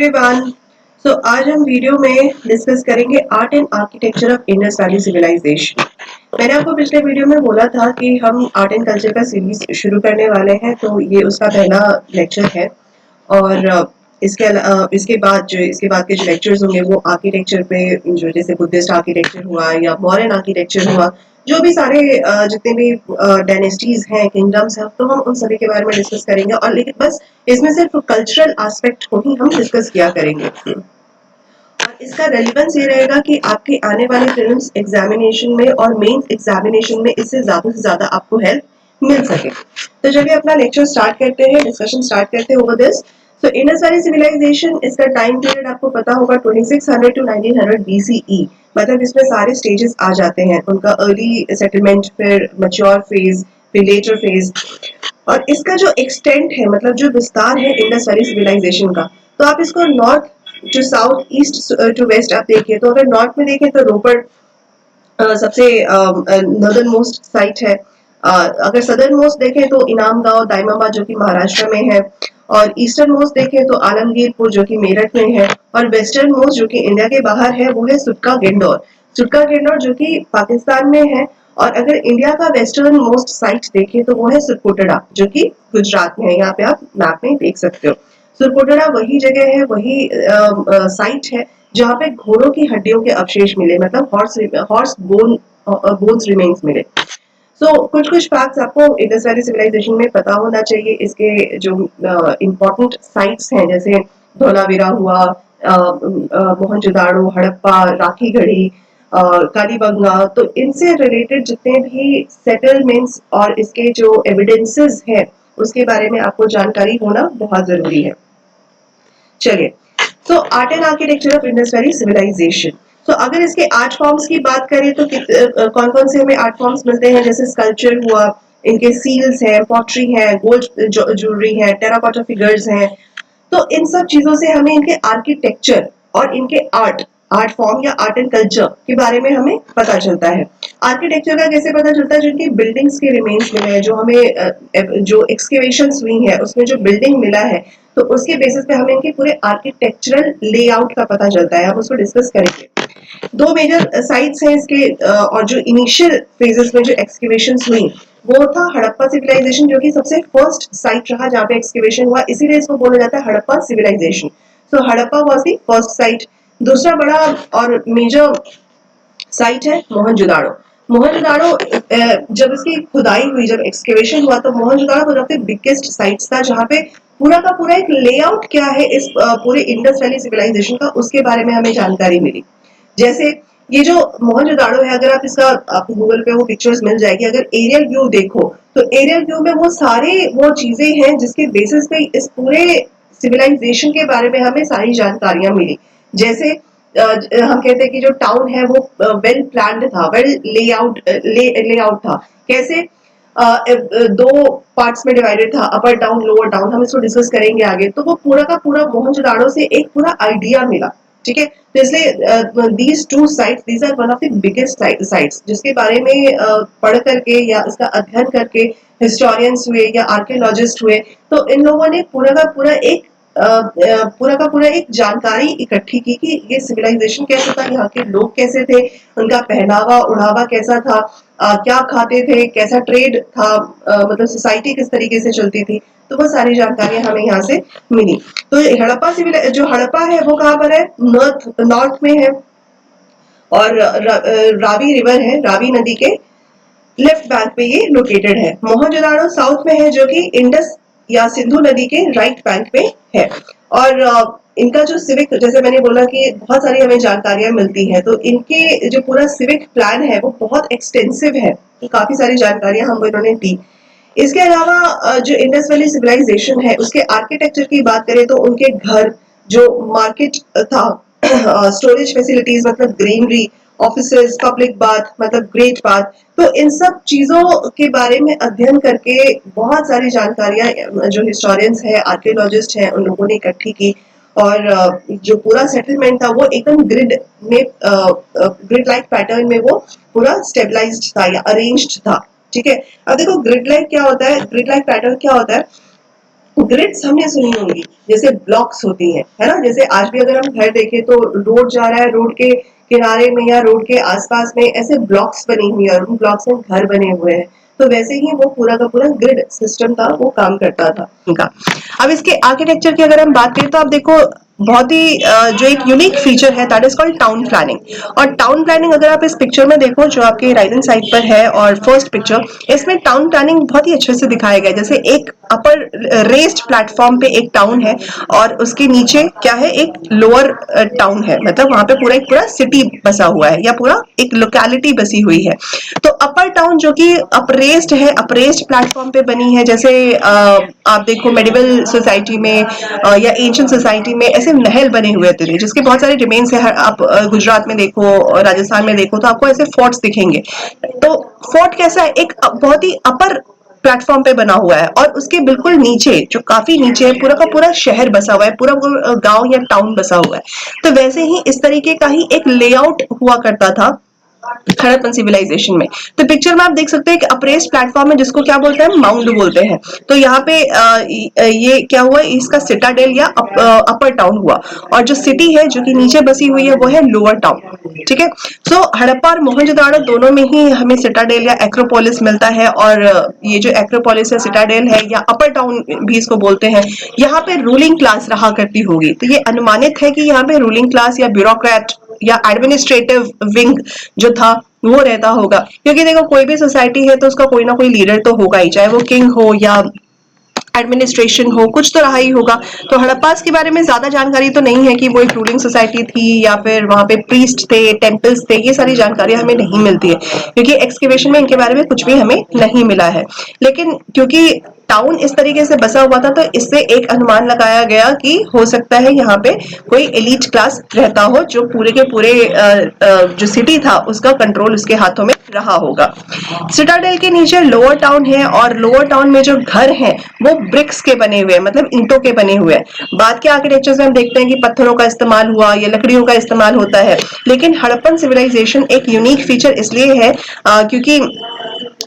Everyone. आज हम video में डिस्कस करेंगे art and architecture of Indus valley civilisation. मैंने आपको पिछले वीडियो में बोला था कि हम आर्ट एंड कल्चर का सीरीज शुरू करने वाले हैं, तो ये उसका पहला लेक्चर है। और इसके बाद के जो लेक्चर्स होंगे वो आर्किटेक्चर पे, जो जैसे बुद्धिस्ट आर्किटेक्चर हुआ या मॉडर्न आर्किटेक्चर हुआ, जो भी सारे जितने भी डायनेस्टीज हैं, किंगडम्स हैं, तो हम उन सभी के बारे में डिस्कस करेंगे। और लेकिन बस इसमें सिर्फ कल्चरल एस्पेक्ट को ही हम डिस्कस किया करेंगे। और इसका रेलिवेंस ये रहेगा कि आपके आने वाले प्रीलिम्स एग्जामिनेशन में और मेंस एग्जामिनेशन में इससे ज्यादा से ज्यादा आपको हेल्प मिल सके। तो चलिए अपना लेक्चर स्टार्ट करते हैं, डिस्कशन स्टार्ट करते हैं over this. So Indus valley civilisation, इसका टाइम पीरियड आपको पता होगा 2600 टू 1900 BCE। मतलब इसमें सारे स्टेजेस आ जाते हैं, उनका अर्ली सेटलमेंट, फिर मैच्योर फेज, फिर लेटर फेज। और इसका जो एक्सटेंट है, मतलब जो विस्तार है इंडस वैली सिविलाइजेशन का, तो आप इसको north to south, east to west आप देखिए, तो अगर नॉर्थ में देखें तो रोपड़ सबसे नॉर्दर्न मोस्ट साइट है। अगर सदर्न मोस्ट देखें तो इनाम गांव दाइमाबाद जो कि महाराष्ट्र में है। और ईस्टर्न मोस्ट देखें तो आलमगीरपुर जो कि मेरठ में है। और वेस्टर्न मोस्ट जो कि इंडिया के बाहर है वो है सुटका गिंडोर। सुटका गिंडोर जो कि पाकिस्तान में है। और अगर इंडिया का वेस्टर्न मोस्ट साइट देखें तो वो है सुरकोटड़ा जो कि गुजरात में है। यहाँ पे आप मैप में देख सकते हो। सुरकोटड़ा वही जगह है, वही साइट है जहाँ पे घोड़ों की हड्डियों के अवशेष मिले, मतलब हॉर्स बोन्स रिमेन्स मिले। कुछ कुछ फैक्ट्स आपको इंडस वैली सिविलाइजेशन में पता होना चाहिए। इसके जो इम्पोर्टेंट साइट्स हैं, जैसे धौलावीरा हुआ, मोहनजोदाड़ो, हड़प्पा, राखी गढ़ी, कालीबंगा, तो इनसे रिलेटेड जितने भी सेटलमेंट्स और इसके जो एविडेंसेस हैं उसके बारे में आपको जानकारी होना बहुत जरूरी है। चलिए, art and architecture of Indus valley civilisation. अगर इसके आर्ट फॉर्म्स की बात करें तो कौन कौन से हमें आर्ट फॉर्म्स मिलते हैं, जैसे स्कल्पचर हुआ, इनके सील्स हैं, पॉटरी है, गोल्ड ज्वेलरी है, टेराकोटा फिगर्स हैं। तो इन सब चीजों से हमें इनके आर्किटेक्चर और इनके आर्ट फॉर्म या आर्ट एंड कल्चर के बारे में हमें पता चलता है। आर्किटेक्चर का कैसे पता चलता है, जिनकी बिल्डिंग्स के रिमेन्स मिले हैं, जो हमें जो एक्सकेवेशंस हुई है उसमें जो बिल्डिंग मिला है, तो उसके बेसिस पे हमें इनके पूरे आर्किटेक्चरल लेआउट का पता चलता है। हम उसको डिस्कस करेंगे। दो मेजर साइट्स हैं इसके, और जो इनिशियल फेजेस में जो एक्सकेवेशंस हुई वो था हड़प्पा सिविलाइजेशन, जो कि सबसे फर्स्ट साइट रहा जहाँ पे एक्सकेवेशन हुआ, इसीलिए इसको बोला जाता है Harappa civilisation. Harappa was the first site. दूसरा बड़ा और मेजर साइट है मोहनजोदाड़ो। मोहनजोदाड़ो, जब इसकी खुदाई हुई, जब एक्सकेवेशन हुआ, तो Mohenjodaro one of the biggest sites था, जहाँ पे पूरा का पूरा एक लेआउट क्या है इस पूरे इंडस वैली सिविलाइजेशन का, उसके बारे में हमें जानकारी मिली। जैसे ये जो मोहनजोदाड़ो है, अगर आप इसका, आपको गूगल पे वो पिक्चर्स मिल जाएगी, अगर एरियल व्यू देखो तो एरियल व्यू में वो सारे वो चीजें हैं जिसके बेसिस पे इस पूरे सिविलाइजेशन के बारे में हमें सारी जानकारियां मिली। जैसे हम कहते हैं कि जो टाउन है वो वेल प्लान्ड था, वेल लेआउट था। कैसे? दो पार्ट्स में डिवाइडेड था, अपर टाउन, लोअर टाउन, हम इसको डिस्कस करेंगे आगे। तो वो पूरा का पूरा मोहनजोदाड़ो से एक पूरा आइडिया मिला। ठीक है, तो इसलिए these two sites, these are one of the biggest sites, जिसके बारे में पढ़ करके या इसका अध्ययन करके हिस्टोरियंस हुए या आर्कियोलॉजिस्ट हुए, तो इन लोगों ने पूरा का पूरा एक जानकारी इकट्ठी की कि ये सिविलाइजेशन कैसा था, यहाँ के लोग कैसे थे, उनका पहनावा उढ़ावा कैसा था, क्या खाते थे, कैसा ट्रेड था, मतलब सोसाइटी किस तरीके से चलती थी। तो वो सारी जानकारियां हमें यहाँ से मिली। तो हड़प्पा जो हड़प्पा है वो कहाँ पर है? नॉर्थ में है। और रावी रिवर है, रावी नदी के लेफ्ट बैंक पे ये लोकेटेड है। मोहनजोदाड़ो साउथ में है, जो कि इंडस या सिंधु नदी के राइट बैंक पे है। और इनका जो सिविक, जैसे मैंने बोला कि बहुत सारी हमें जानकारियां मिलती हैं, तो इनके जो पूरा सिविक प्लान है वो बहुत एक्सटेंसिव है, तो काफी सारी जानकारियां हमको इन्होंने दी। इसके अलावा जो इंडस वैली सिविलाइजेशन है उसके आर्किटेक्चर की बात करें तो उनके घर, जो मार्केट था, स्टोरेज फैसिलिटीज मतलब ग्रीनरी, ऑफिसेज, पब्लिक बाथ मतलब ग्रेट बाथ, तो इन सब चीजों के बारे में अध्ययन करके बहुत सारी जानकारियां जो हिस्टोरियंस है, आर्कियोलॉजिस्ट हैं, उन लोगों ने इकट्ठी की। और जो पूरा सेटलमेंट था वो एकदम ग्रिड लाइक पैटर्न में वो पूरा स्टेबलाइज्ड था या अरेंज्ड था। ठीक है, अब देखो ग्रिड लाइक क्या होता है, ग्रिड लाइक पैटर्न क्या होता है। ग्रिड्स हमने सुनी होंगी, जैसे ब्लॉक्स होती है ना? जैसे आज भी अगर हम घर देखें तो रोड जा रहा है, रोड के किनारे में या रोड के आसपास में ऐसे ब्लॉक्स बनी हुई है और उन ब्लॉक्स में घर बने हुए हैं। तो वैसे ही वो पूरा का पूरा ग्रिड सिस्टम था, वो काम करता था उनका। अब इसके आर्किटेक्चर की अगर हम बात करें तो आप देखो बहुत ही जो एक यूनिक फीचर है that is called town planning. और टाउन प्लानिंग अगर आप इस पिक्चर में देखो जो आपके राइट हैंड साइड पर है और फर्स्ट पिक्चर, इसमें टाउन प्लानिंग बहुत ही अच्छे से दिखाया गया है। जैसे एक अपर रेस्ड प्लेटफॉर्म पे एक टाउन है और उसके नीचे क्या है, एक लोअर टाउन है, मतलब वहां पे पूरा एक पूरा सिटी बसा हुआ है या पूरा एक लोकेलिटी बसी हुई है। तो अपर टाउन जो कि अप्रेस्ड है, अप्रेस्ड प्लेटफॉर्म पे बनी है, जैसे आप देखो मेडिवल सोसाइटी में या एंशिएंट सोसाइटी में ऐसे महल बने हुए थे जिसके बहुत सारे रिमेन्स है। आप गुजरात में देखो, राजस्थान में देखो तो आपको ऐसे फोर्ट्स दिखेंगे। तो फोर्ट कैसा है, एक बहुत ही अपर प्लेटफॉर्म पे बना हुआ है और उसके बिल्कुल नीचे जो काफी नीचे है पूरा का पूरा शहर बसा हुआ है, पूरा गांव या टाउन बसा हुआ है। तो वैसे ही इस तरीके का ही एक लेआउट हुआ करता था हड़प्पन सिविलाइजेशन में। तो पिक्चर में आप देख सकते हैं कि अप्रेस्ड प्लेटफॉर्म है जिसको क्या बोलते हैं, माउंड बोलते हैं। तो यहाँ पे ये क्या हुआ, इसका सिटाडेल या अपर टाउन हुआ और जो सिटी है जो कि नीचे बसी हुई है वो है लोअर टाउन। ठीक है। सो हड़प्पा और मोहनजोदाड़ो दोनों में ही हमें सिटाडेल या एक्रोपोलिस मिलता है और ये जो एक्रोपोलिस या सिटाडेल है या अपर टाउन भी इसको बोलते हैं, यहाँ पे रूलिंग क्लास रहा करती होगी। तो ये अनुमानित है कि यहाँ पे रूलिंग क्लास या ब्यूरोक्रेट या एडमिनिस्ट्रेटिव विंग जो था वो रहता होगा, क्योंकि देखो कोई भी सोसाइटी है तो उसका कोई ना कोई लीडर तो होगा ही, चाहे वो किंग हो या एडमिनिस्ट्रेशन हो, कुछ तो रहा ही होगा। तो हड़प्पास के बारे में ज्यादा जानकारी तो नहीं है कि वो एक रूलिंग सोसाइटी थी या फिर वहां पे प्रीस्ट थे, टेम्पल्स थे, ये सारी जानकारी हमें नहीं मिलती है क्योंकि एक्सकेवेशन में इनके बारे में कुछ भी हमें नहीं मिला है। लेकिन क्योंकि टाउन इस तरीके से बसा हुआ था तो इससे एक अनुमान लगाया गया कि हो सकता है यहाँ पे कोई एलीट क्लास रहता हो जो पूरे के पूरे जो सिटी था उसका कंट्रोल उसके हाथों में रहा होगा। सिटाडेल के नीचे लोअर टाउन है और लोअर टाउन में जो घर हैं वो ब्रिक्स के बने हुए हैं, मतलब ईंटों के बने हुए हैं। बाद के आर्किटेक्चर में हम देखते हैं कि पत्थरों का इस्तेमाल हुआ या लकड़ियों का इस्तेमाल होता है, लेकिन हड़प्पन सिविलाइजेशन एक यूनिक फीचर इसलिए है क्योंकि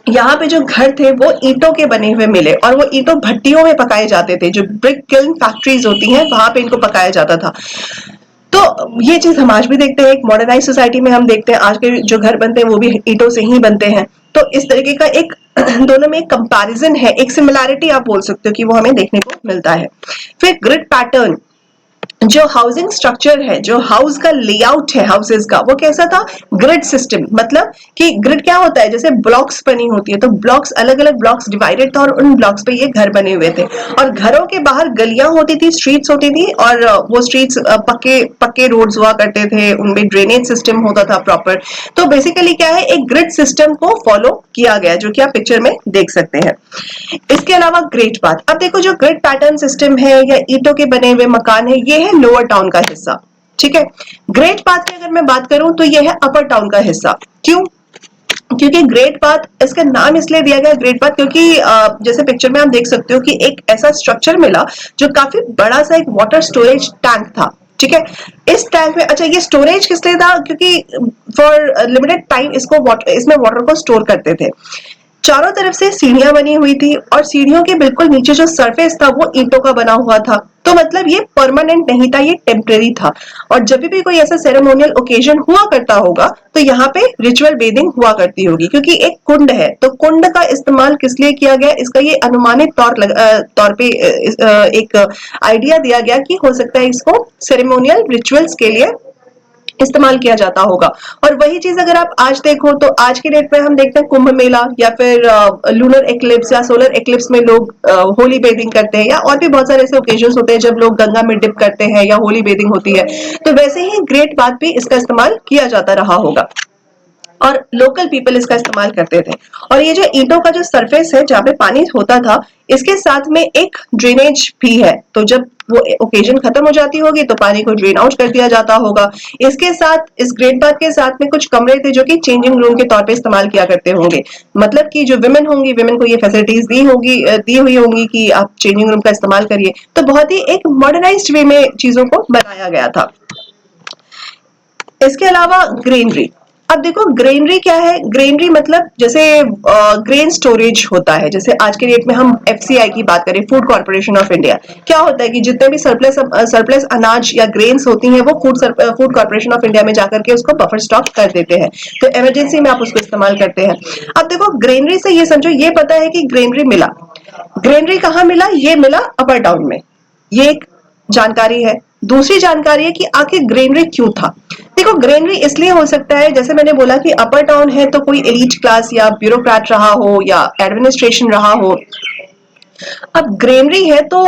यहाँ पे जो घर थे वो ईंटों के बने हुए मिले और वो ईंटों भट्टियों में पकाए जाते थे, जो ब्रिक किल्न फैक्ट्रीज होती हैं वहां पे इनको पकाया जाता था। तो ये चीज हम आज भी देखते हैं, एक मॉडर्नाइज सोसाइटी में हम देखते हैं आज के जो घर बनते हैं वो भी ईंटों से ही बनते हैं। तो इस तरीके का एक दोनों में एक कंपैरिजन है, एक सिमिलैरिटी आप बोल सकते हो कि वो हमें देखने को मिलता है। फिर ग्रिड पैटर्न, जो हाउसिंग स्ट्रक्चर है, जो हाउस का लेआउट है हाउसेस का, वो कैसा था, ग्रिड सिस्टम। मतलब कि ग्रिड क्या होता है, जैसे ब्लॉक्स बनी होती है तो ब्लॉक्स अलग अलग ब्लॉक्स डिवाइडेड था और उन ब्लॉक्स पे ये घर बने हुए थे और घरों के बाहर गलियां होती थी, स्ट्रीट्स होती थी और वो स्ट्रीट्स पक्के पक्के रोड्स हुआ करते थे, उनमें ड्रेनेज सिस्टम होता था प्रॉपर। तो बेसिकली क्या है, एक ग्रिड सिस्टम को फॉलो किया गया जो कि आप पिक्चर में देख सकते हैं। इसके अलावा ग्रेट बात, अब देखो जो ग्रिड पैटर्न सिस्टम है या ईंटों के बने हुए मकान है ये है लोअर टाउन का हिस्सा। ठीक है। ग्रेट पाथ की अगर मैं बात करूं तो ये है अपर टाउन का हिस्सा। क्यों, क्योंकि ग्रेट पाथ, इसका नाम इसलिए दिया गया ग्रेट पाथ क्योंकि जैसे पिक्चर में आप देख सकते हो कि एक ऐसा स्ट्रक्चर मिला जो काफी बड़ा सा एक वाटर स्टोरेज टैंक था। ठीक है। इस टैंक में, अच्छा ये स्टोरेज किस लिए था, क्योंकि फॉर लिमिटेड टाइम इसको इसमें वाटर को स्टोर करते थे। चारों तरफ से सीढ़ियां बनी हुई थी और सीढ़ियों के बिल्कुल नीचे जो सरफेस था वो ईंटों का बना हुआ था। तो मतलब ये परमानेंट नहीं था, ये टेम्परेरी था। और जब भी कोई ऐसा सेरेमोनियल ओकेजन हुआ करता होगा तो यहाँ पे रिचुअल बेदिंग हुआ करती होगी, क्योंकि एक कुंड है तो कुंड का इस्तेमाल किस लिए किया गया, इसका ये अनुमानित तौर पे एक आइडिया दिया गया कि हो सकता है इसको सेरेमोनियल रिचुअल्स के लिए इस्तेमाल किया जाता होगा। और वही चीज अगर आप आज देखो तो आज के डेट में हम देखते हैं कुंभ मेला या फिर लूनर एक्लिप्स या सोलर एक्लिप्स में लोग होली बेदिंग करते हैं या और भी बहुत सारे ऐसे ओकेजन होते हैं जब लोग गंगा में डिप करते हैं या होली बेदिंग होती है। तो वैसे ही ग्रेट बात भी इसका इस्तेमाल किया जाता रहा होगा और लोकल पीपल इसका इस्तेमाल करते थे। और ये जो ईंटों का जो सरफेस है जहाँ पे पानी होता था, इसके साथ में एक ड्रेनेज भी है, तो जब वो ओकेजन खत्म हो जाती होगी तो पानी को ड्रेन आउट कर दिया जाता होगा। इसके साथ, इस ग्रेट बाथ के साथ में कुछ कमरे थे जो कि चेंजिंग रूम के तौर पे इस्तेमाल किया करते होंगे। मतलब कि जो विमेन होंगी, विमेन को ये फैसिलिटीज दी हुई होंगी कि आप चेंजिंग रूम का इस्तेमाल करिए। तो बहुत ही एक मॉडर्नाइज्ड वे में चीजों को बनाया गया था। इसके अलावा ग्रीनरी, अब देखो ग्रेनरी क्या है, ग्रेनरी मतलब जैसे ग्रेन स्टोरेज होता है, जैसे आज के डेट में हम एफसीआई की बात करें, फूड कॉर्पोरेशन ऑफ इंडिया, क्या होता है कि जितने भी सरप्लस अनाज या ग्रेन्स होती हैं वो फूड कॉर्पोरेशन ऑफ इंडिया में जाकर के उसको बफर स्टॉक कर देते हैं, तो इमरजेंसी में आप उसको इस्तेमाल करते हैं। अब देखो ग्रेनरी से ये समझो, ये पता है कि ग्रेनरी मिला, ग्रेनरी कहाँ मिला, ये मिला अपर टाउन में, ये एक जानकारी है। दूसरी जानकारी है कि आखिर ग्रेनरी क्यों था। देखो ग्रेनरी इसलिए हो सकता है, जैसे मैंने बोला कि अपर टाउन है तो कोई एलीट क्लास या ब्यूरोक्रेट रहा हो या एडमिनिस्ट्रेशन रहा हो। अब ग्रेनरी है तो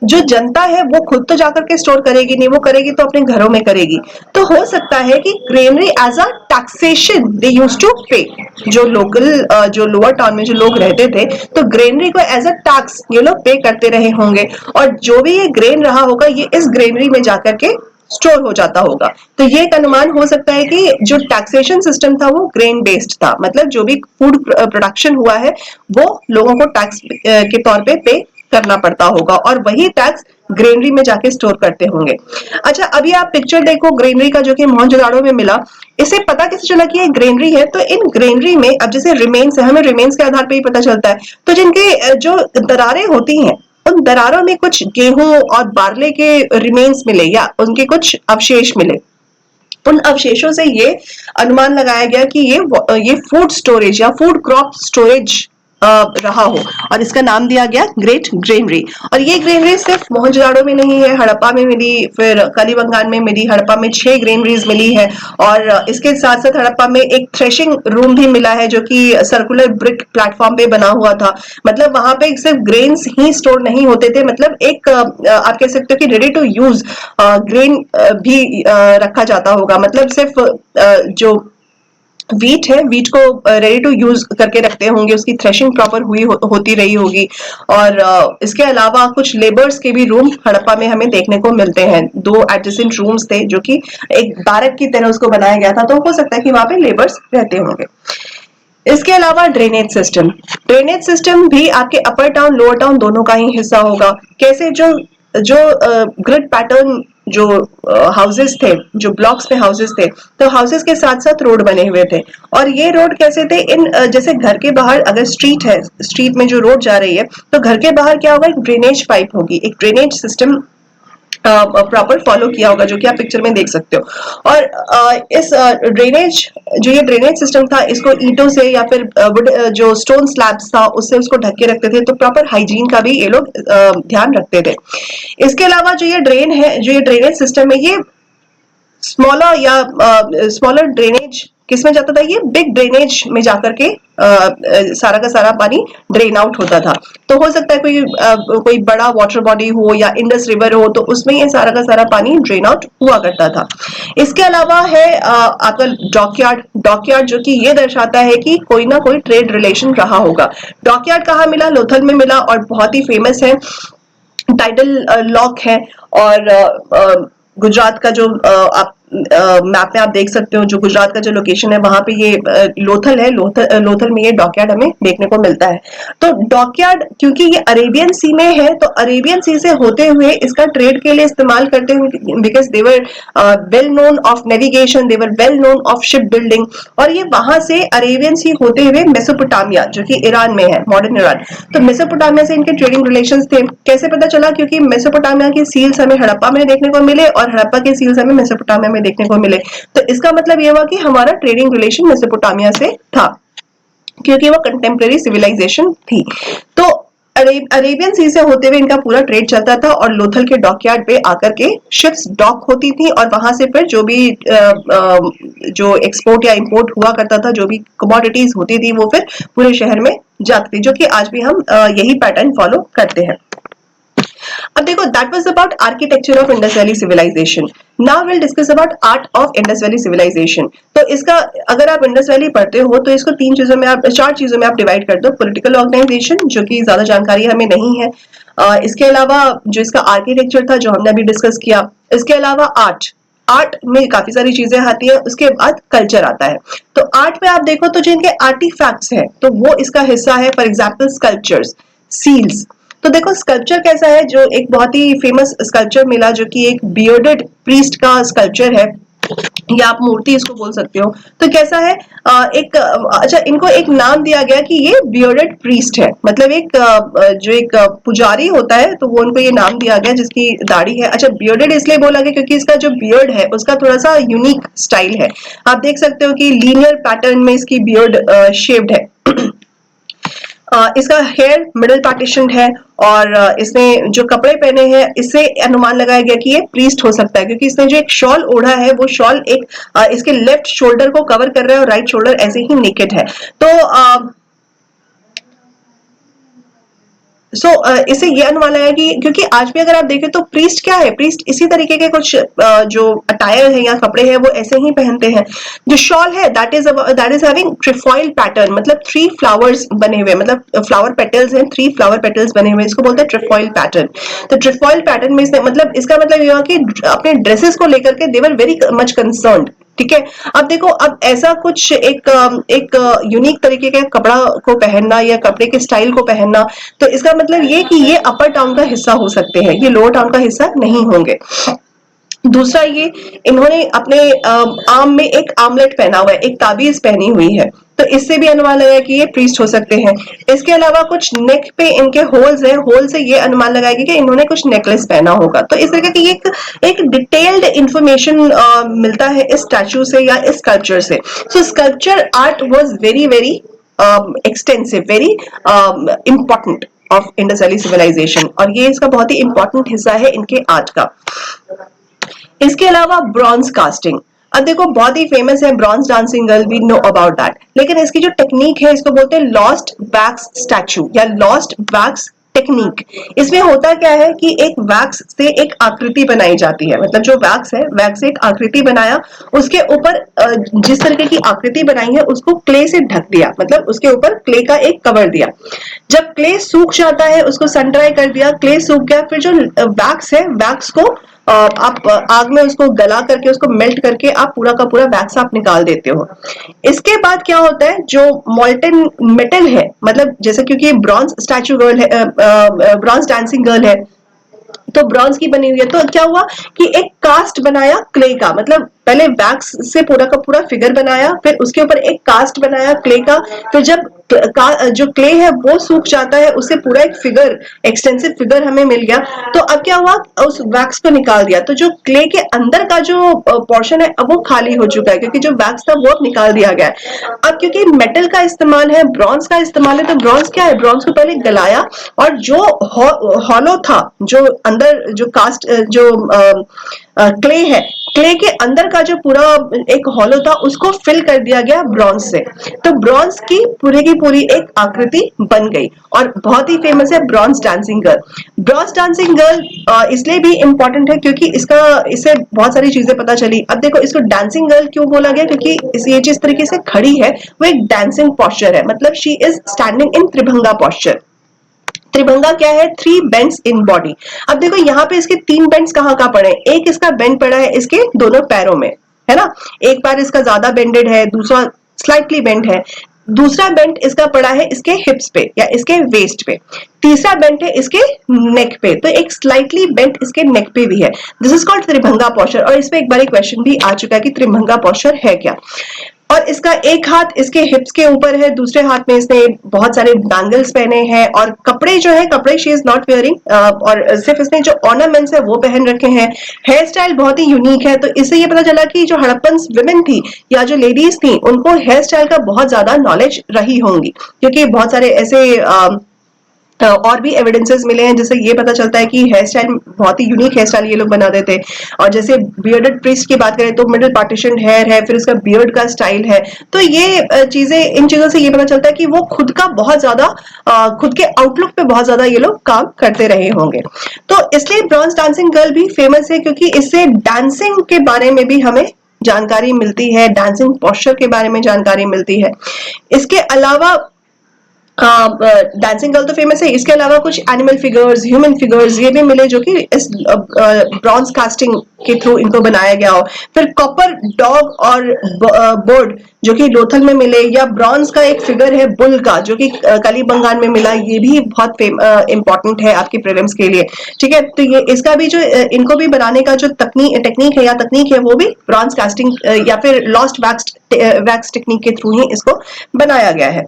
जो जनता है वो खुद तो जाकर के स्टोर करेगी नहीं, वो करेगी तो अपने घरों में करेगी। तो हो सकता है कि granary as a taxation they use to pay, जो लोकल जो लोअर टाउन में जो लोग रहते थे, तो ग्रेनरी को एज अ टैक्स ये लोग पे करते रहे होंगे, और जो भी ये ग्रेन रहा होगा ये इस ग्रेनरी में जाकर के स्टोर हो जाता होगा। तो ये एक अनुमान हो सकता है कि जो टैक्सेशन सिस्टम था वो ग्रेन बेस्ड था, मतलब जो भी फूड प्रोडक्शन हुआ है वो लोगों को टैक्स के तौर पे करना पड़ता होगा, और वही टैक्स ग्रेनरी में जाके स्टोर करते होंगे। अच्छा अभी आप पिक्चर देखो ग्रेनरी का जो कि मोहनजोदाड़ो में मिला, इसे पता कैसे चला कि ये ग्रेनरी है, तो इन ग्रेनरी में अब जैसे रिमेन्स है, हमें रिमेन्स के आधार पर ही पता चलता है, तो जिनके जो दरारें होती हैं उन दरारों में कुछ गेहूं और बार्ले के रिमेन्स मिले या उनके कुछ अवशेष मिले। उन अवशेषों से ये अनुमान लगाया गया कि ये फूड स्टोरेज या फूड क्रॉप स्टोरेज रहा हो, और इसका नाम दिया गया ग्रेट ग्रेनरी। और ये ग्रेनरी सिर्फ मोहनजोदाड़ो में नहीं है, हड़प्पा में मिली, फिर कालीबंगान में मिली, हड़प्पा में 6 ग्रेनरीज मिली है, और इसके साथ साथ हड़प्पा में एक थ्रेशिंग रूम भी मिला है जो कि सर्कुलर ब्रिक प्लेटफॉर्म पे बना हुआ था। मतलब वहां पे सिर्फ ग्रेन्स ही स्टोर नहीं होते थे, मतलब एक आप कह सकते हो कि रेडी टू यूज ग्रेन भी रखा जाता होगा, मतलब सिर्फ जो वीट है, वीट को रेडी टू यूज करके रखते होंगे, उसकी थ्रेशिंग प्रॉपर होती रही होगी। और इसके अलावा कुछ लेबर्स के भी रूम हड़प्पा में हमें देखने को मिलते हैं, 2 एडजेसेंट रूम्स थे जो कि एक बैरक की तरह उसको बनाया गया था, तो हो सकता है कि वहां पे लेबर्स रहते होंगे। इसके अलावा ड्रेनेज सिस्टम भी आपके अपर टाउन लोअर टाउन दोनों का ही हिस्सा होगा। कैसे, जो जो ग्रिड पैटर्न जो हाउसेस थे, जो ब्लॉक्स में हाउसेस थे, तो हाउसेस के साथ साथ रोड बने हुए थे, और ये रोड कैसे थे, इन जैसे घर के बाहर अगर स्ट्रीट है, स्ट्रीट में जो रोड जा रही है, तो घर के बाहर क्या होगा, एक ड्रेनेज पाइप होगी, एक ड्रेनेज सिस्टम प्रॉपर फॉलो किया होगा, जो कि आप पिक्चर में देख सकते हो। और इस ड्रेनेज जो ये ड्रेनेज सिस्टम था, इसको ईंटों से या फिर वुड जो स्टोन स्लैब्स था उससे उसको ढक के रखते थे, तो प्रॉपर हाइजीन का भी ये लोग ध्यान रखते थे। इसके अलावा जो ये ड्रेन है, जो ये ड्रेनेज सिस्टम है, ये स्मॉलर ड्रेनेज किसमें जाता था, ये बिग ड्रेनेज में जाकर के सारा का सारा पानी ड्रेन आउट होता था। तो हो सकता है कोई बड़ा वाटर बॉडी हो या इंडस रिवर हो, तो उसमें ये सारा का सारा पानी ड्रेन आउट हुआ करता था। इसके अलावा है आपका डॉकयार्ड जो कि ये दर्शाता है कि कोई ना कोई ट्रेड रिलेशन रहा होगा। डॉकयार्ड कहाँ मिला, लोथल में मिला, और बहुत ही फेमस है, टाइटल लॉक है। और गुजरात का जो आप मैप में आप देख सकते हो, जो गुजरात का जो लोकेशन है वहां पे ये लोथल है, लोथल में ये डॉकयार्ड हमें देखने को मिलता है। तो डॉकयार्ड क्योंकि ये अरेबियन सी में है, तो अरेबियन सी से होते हुए इसका ट्रेड के लिए इस्तेमाल करते हुए, because they were well known of navigation, they were well known of ship building, और ये वहां से अरेबियन सी होते हुए मेसोपोटामिया जो कि ईरान में है, मॉडर्न ईरान, तो मेसोपोटामिया से इनके ट्रेडिंग रिलेशंस थे। कैसे पता चला, क्योंकि मेसोपोटामिया के सील्स हमें हड़प्पा में देखने को मिले और हड़प्पा के सील्स हमें मेसोपोटामिया में देखने को मिले, तो इसका मतलब ये हुआ कि हमारा ट्रेडिंग रिलेशन मेसोपोटामिया से था, क्योंकि वो कंटेम्प्रेरी सिविलाइजेशन थी। तो अरेबियन सी से होते हुए इनका पूरा ट्रेड चलता था, और लोथल के डॉकयार्ड पे आकर के शिप्स डॉक होती थी, और वहां से फिर जो भी जो एक्सपोर्ट या इंपोर्ट हुआ करता था, जो भी कमोडिटीज होती थी, वो फिर पूरे शहर में जाती थी, जो कि आज भी हम यही पैटर्न फॉलो करते हैं। अब देखो, that was about architecture of Indus valley civilisation. Now will discuss about art of Indus valley civilisation. तो इसका अगर आप इंडस वैली पढ़ते हो तो इसको 4 चीजों में आप डिवाइड कर दो। पॉलिटिकल ऑर्गेनाइजेशन, जो कि ज्यादा जानकारी हमें नहीं है। इसके अलावा जो इसका आर्किटेक्चर था, जो हमने अभी डिस्कस किया। इसके अलावा आर्ट में काफी सारी चीजें आती है। उसके बाद कल्चर आता है। तो आर्ट में आप देखो तो जिनके आर्टिफैक्ट्स हैं तो वो इसका हिस्सा है। For example sculptures, seals. तो देखो स्कल्पचर कैसा है, जो एक बहुत ही फेमस स्कल्पचर मिला, जो कि एक बियर्डेड प्रीस्ट का स्कल्पचर है, या आप मूर्ति इसको बोल सकते हो। तो कैसा है, एक अच्छा, इनको एक नाम दिया गया कि ये बियर्डेड प्रीस्ट है, मतलब एक जो एक पुजारी होता है, तो वो उनको ये नाम दिया गया जिसकी दाढ़ी है। अच्छा, बियर्डेड इसलिए बोला गया क्योंकि इसका जो बियर्ड है उसका थोड़ा सा यूनिक स्टाइल है। आप देख सकते हो कि लीनियर पैटर्न में इसकी बियर्ड शेप्ड है। इसका हेयर मिडिल पार्टीशन है, और इसने जो कपड़े पहने हैं इससे अनुमान लगाया गया कि ये प्रीस्ट हो सकता है, क्योंकि इसने जो एक शॉल ओढ़ा है वो शॉल एक इसके लेफ्ट शोल्डर को कवर कर रहा है और राइट शोल्डर ऐसे ही नेकेड है। तो इससे ये अनुमान लगाया कि, क्योंकि आज भी अगर आप देखें तो प्रीस्ट क्या है, प्रीस्ट इसी तरीके के कुछ जो अटायर है या कपड़े हैं वो ऐसे ही पहनते हैं। जो शॉल है that is having trefoil pattern, मतलब 3 फ्लावर्स बने हुए, मतलब फ्लावर पेटल्स हैं, 3 फ्लावर पेटल्स बने हुए, इसको बोलते हैं ट्रिफॉइल पैटर्न। तो ट्रिफॉइल पैटर्न में इसने, मतलब इसका मतलब ये हुआ कि अपने ड्रेसेस को लेकर के दे वर वेरी मच कंसर्न्ड। ठीक है, अब देखो, अब ऐसा कुछ एक यूनिक तरीके के कपड़ा को पहनना या कपड़े के स्टाइल को पहनना, तो इसका मतलब ये कि ये अपर टाउन का हिस्सा हो सकते हैं, ये लोअर टाउन का हिस्सा नहीं होंगे। दूसरा, ये इन्होंने अपने आर्म में एक आर्मलेट पहना हुआ है, एक ताबीज पहनी हुई है, तो इससे भी अनुमान लगाया कि ये प्रीस्ट हो सकते हैं। इसके अलावा कुछ नेक पे इनके होल्स हैं, होल से ये अनुमान लगाएगी कि इन्होंने कुछ नेकलेस पहना होगा। तो इस तरह की एक डिटेल्ड इंफॉर्मेशन मिलता है इस स्टैचू से या इस स्कल्पचर से। So sculpture art was very very extensive, very important of Indus valley civilisation, और ये इसका बहुत ही इंपॉर्टेंट हिस्सा है इनके आर्ट का। इसके अलावा ब्रॉन्ज कास्टिंग, अब देखो बहुत ही फेमस है bronze dancing girl, we know about that, लेकिन इसकी जो टेक्निक है इसको बोलते हैं लॉस्ट वैक्स स्टैचू या लॉस्ट वैक्स टेक्निक। इसमें होता क्या है कि एक वैक्स से एक आकृति बनाई जाती है, मतलब जो वैक्स है, वैक्स से एक आकृति बनाया, उसके ऊपर जिस तरीके की आकृति बनाई है उसको क्ले से ढक दिया, मतलब उसके ऊपर क्ले का एक कवर दिया। जब क्ले सूख जाता है उसको सन ड्राई कर दिया, क्ले सूख गया, फिर जो वैक्स है, वैक्स को आप आग में उसको गला करके उसको मेल्ट करके आप पूरा का पूरा वैक्स आप निकाल देते हो। इसके बाद क्या होता है, जो मोल्टन मेटल है, मतलब जैसे क्योंकि ब्रॉन्ज स्टैचू गर्ल है, ब्रॉन्ज डांसिंग गर्ल है, तो ब्रॉन्ज की बनी हुई है, तो क्या हुआ कि एक कास्ट बनाया क्ले का, मतलब पहले वैक्स से पूरा का पूरा फिगर बनाया, फिर उसके ऊपर एक कास्ट बनाया क्ले का, फिर जब जो क्ले है वो सूख जाता है, उससे पूरा एक फिगर, एक्सटेंसिव फिगर हमें मिल गया। तो अब क्या हुआ, उस वैक्स को निकाल दिया, तो जो क्ले के अंदर का जो पोर्शन है अब वो खाली हो चुका है, क्योंकि जो वैक्स था वो अब निकाल दिया गया है। अब क्योंकि मेटल का इस्तेमाल है, ब्रॉन्ज का इस्तेमाल है, तो ब्रॉन्ज क्या है, ब्रॉन्ज को पहले गलाया, और जो हॉलो था, जो अंदर जो कास्ट जो क्ले है, क्ले के अंदर का जो पूरा एक हॉलो था उसको फिल कर दिया गया ब्रॉन्ज से, तो ब्रॉन्ज की पूरी एक आकृति बन गई, और बहुत ही फेमस है bronze dancing girl. Bronze dancing girl इसलिए भी इंपॉर्टेंट है क्योंकि इससे बहुत सारी चीजें पता चली। अब देखो, इसको डांसिंग गर्ल क्यों बोला गया, क्योंकि ये जिस तरीके से खड़ी है वो एक डांसिंग पॉस्चर है, मतलब she is standing in tribhanga posture. Tribhanga क्या है, 3 बेंड्स इन बॉडी। अब देखो यहाँ पे इसके 3 बेंड्स कहाँ पड़े हैं, एक इसका बेंड पड़ा है इसके दोनों पैरों में, है ना, एक पैर इसका ज्यादा बेंडेड है, दूसरा स्लाइटली बेंड है, दूसरा बेंड इसका पड़ा है इसके हिप्स पे या इसके वेस्ट पे, तीसरा बेंड है इसके नेक पे, तो एक स्लाइटली बेंड इसके नेक पे भी है। This is called Tribhanga posture, और इस पे एक बार क्वेश्चन भी आ चुका है कि त्रिभंगा पोस्चर है क्या। और इसका एक हाथ इसके हिप्स के ऊपर है, दूसरे हाथ में इसने बहुत सारे बैंगल्स पहने हैं, और कपड़े जो है, कपड़े शी इज नॉट वेयरिंग, और सिर्फ इसने जो ऑर्नामेंट्स है वो पहन रखे हैं। हेयर स्टाइल बहुत ही यूनिक है, तो इससे ये पता चला कि जो हड़प्पन विमेन थी या जो लेडीज थी उनको हेयर स्टाइल का बहुत ज्यादा नॉलेज रही होंगी, क्योंकि बहुत सारे ऐसे और भी एविडेंसेस मिले हैं जिससे ये पता चलता है कि हेयर स्टाइल बहुत ही यूनिक हेयर स्टाइल ये लोग बना देते हैं। और जैसे बियर्डेड प्रीस्ट की बात करें तो मिडिल पार्टीशन हेयर है, फिर उसका बियर्ड का स्टाइल है, तो ये चीजें, इन चीजों से ये पता चलता है कि वो खुद का बहुत ज्यादा खुद के आउटलुक पे बहुत ज्यादा ये लोग काम करते रहे होंगे। तो इसलिए ब्रॉन्ज डांसिंग गर्ल भी फेमस है, क्योंकि इससे डांसिंग के बारे में भी हमें जानकारी मिलती है, डांसिंग पोस्चर के बारे में जानकारी मिलती है। इसके अलावा डांसिंग गर्ल तो फेमस है, इसके अलावा कुछ एनिमल फिगर्स, ह्यूमन फिगर्स ये भी मिले जो कि इस ब्रॉन्ज कास्टिंग के थ्रू इनको बनाया गया हो। फिर कॉपर डॉग और बोर्ड जो कि लोथल में मिले, या ब्रॉन्ज का एक फिगर है बुल का जो कि कालीबंगान में मिला, ये भी बहुत इंपॉर्टेंट है आपके प्रीलिम्स के लिए। ठीक है, तो ये इसका भी जो इनको भी बनाने का जो टेक्निक है वो भी ब्रॉन्ज कास्टिंग या फिर लॉस्ट वैक्स टेक्निक के थ्रू ही इसको बनाया गया है।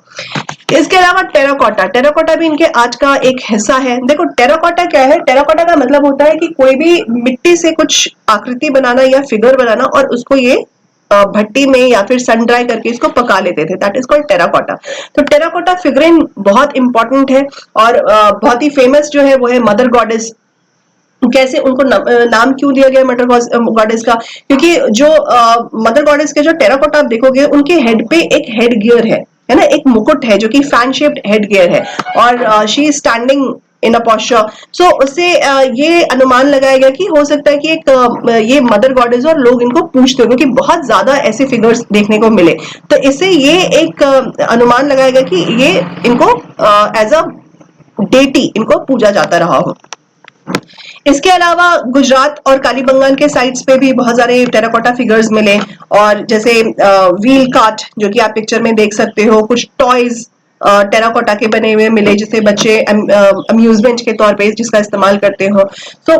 इसके अलावा टेराकोटा, टेराकोटा भी इनके आर्ट का एक हिस्सा है। देखो टेराकोटा क्या है, टेराकोटा का मतलब होता है कि कोई भी मिट्टी से कुछ आकृति बनाना या फिगर बनाना और उसको ये भट्टी में या फिर सन ड्राई करके इसको पका लेते थे, दैट इज कॉल्ड टेराकोटा। तो टेराकोटा फिगरिन बहुत इंपॉर्टेंट है और बहुत ही फेमस जो है वो है मदर गॉडेस। कैसे उनको नाम क्यों दिया गया मदर गॉडेस का, क्योंकि जो मदर गॉडेस के जो टेराकोटा आप देखोगे उनके हेड पे एक हेड गियर है ना, एक मुकुट है जो कि फैन शेप्ड हेड गियर है, और she is standing in a posture. So उससे ये अनुमान लगाया गया कि हो सकता है कि एक ये मदर गॉडेस और लोग इनको पूजते हो, क्योंकि बहुत ज्यादा ऐसे फिगर्स देखने को मिले। तो इससे ये एक अनुमान लगाया गया कि ये इनको एज अ डेटी इनको पूजा जाता रहा हो। इसके अलावा गुजरात और कालीबंगान के साइट्स पे भी बहुत सारे टेराकोटा फिगर्स मिले, और जैसे व्हील कार्ट जो कि आप पिक्चर में देख सकते हो, कुछ टॉयज टेराकोटा के बने हुए मिले जिसे बच्चे अम्यूजमेंट के तौर पे जिसका इस्तेमाल करते हो। तो